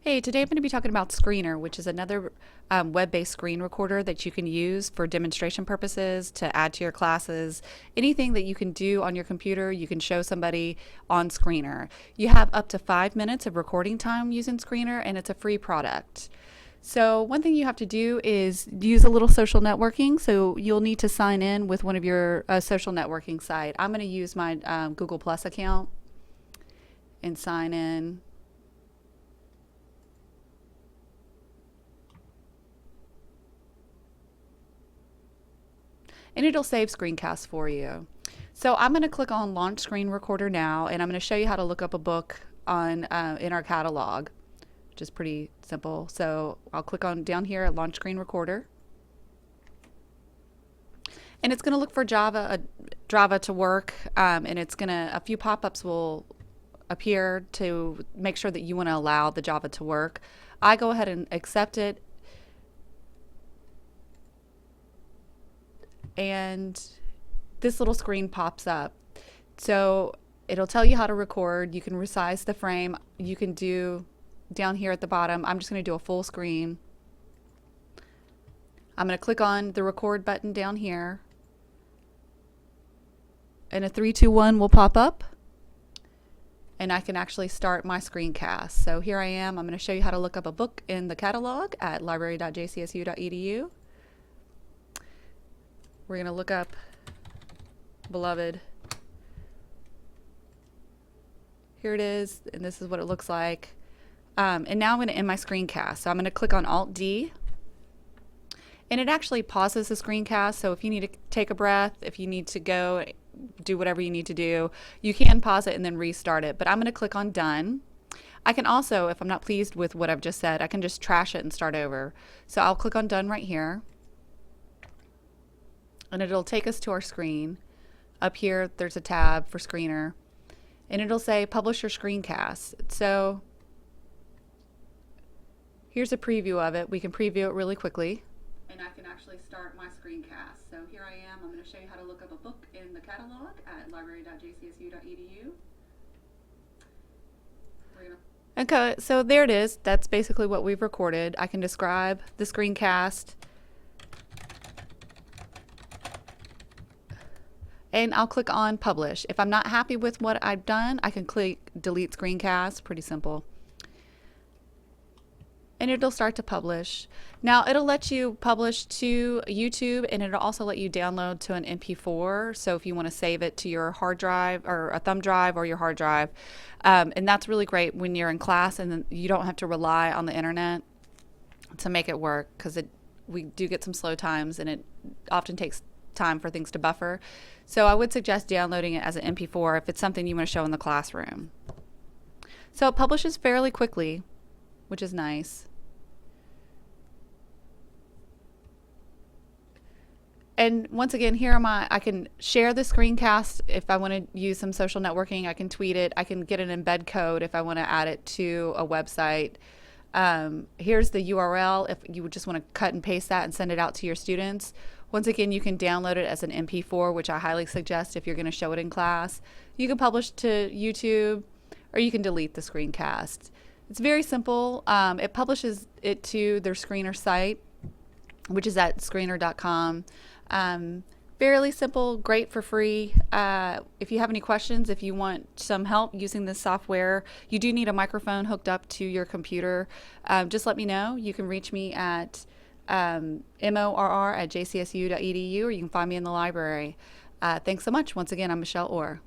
Hey, today I'm going to be talking about Screenr, which is another web-based screen recorder that you can use for demonstration purposes, to add to your classes. Anything that you can do on your computer, you can show somebody on Screenr. You have up to 5 minutes of recording time using Screenr, and it's a free product. So one thing you have to do is use a little social networking. So you'll need to sign in with one of your social networking site. I'm going to use my Google Plus account and sign in. And it'll save screencasts for you. So I'm going to click on Launch Screen Recorder now, and I'm going to show you how to look up a book on in our catalog, which is pretty simple. So I'll click on down here at Launch Screen Recorder, and it's going to look for Java to work, and it's going to, a few pop-ups will appear to make sure that you want to allow the Java to work. I go ahead and accept it, and this little screen pops up. So it'll tell you how to record. You can resize the frame. You can do down here at the bottom. I'm just going to do a full screen. I'm going to click on the record button down here, and a 3, 2, 1 will pop up, and I can actually start my screencast. So here I am. I'm going to show you how to look up a book in the catalog at library.jcsu.edu. We're going to look up Beloved. Here it is, and this is what it looks like. And now I'm going to end my screencast. So I'm going to click on Alt-D, and it actually pauses the screencast. So if you need to take a breath, if you need to go do whatever you need to do, you can pause it and then restart it. But I'm going to click on Done. I can also, if I'm not pleased with what I've just said, I can just trash it and start over. So I'll click on Done right here, and it'll take us to our screen. Up here, there's a tab for Screenr, and it'll say Publish Your Screencast. So here's a preview of it. We can preview it really quickly, and I can actually start my screencast. So here I am. I'm going to show you how to look up a book in the catalog at library.jcsu.edu. Okay, so there it is. That's basically what we've recorded. I can describe the screencast, and I'll click on Publish. If I'm not happy with what I've done, I can click Delete Screencast. Pretty simple. And it'll start to publish. Now it'll let you publish to YouTube, and it'll also let you download to an MP4. So if you want to save it to your hard drive or a thumb drive or your hard drive, and that's really great when you're in class and then you don't have to rely on the internet to make it work, because we do get some slow times, and it often takes time for things to buffer. So I would suggest downloading it as an MP4 if it's something you want to show in the classroom. So it publishes fairly quickly, which is nice. And once again, here am I can share the screencast if I want to use some social networking. I can tweet it. I can get an embed code if I want to add it to a website. Here's the URL if you would just want to cut and paste that and send it out to your students. Once again, you can download it as an MP4, which I highly suggest if you're going to show it in class. You can publish to YouTube, or you can delete the screencast. It's very simple. It publishes it to their Screenr site, which is at screenr.com. Fairly simple, great for free. If you have any questions, if you want some help using this software, you do need a microphone hooked up to your computer. Just let me know. You can reach me at morr@jcsu.edu, or you can find me in the library. Thanks so much. Once again, I'm Michelle Orr.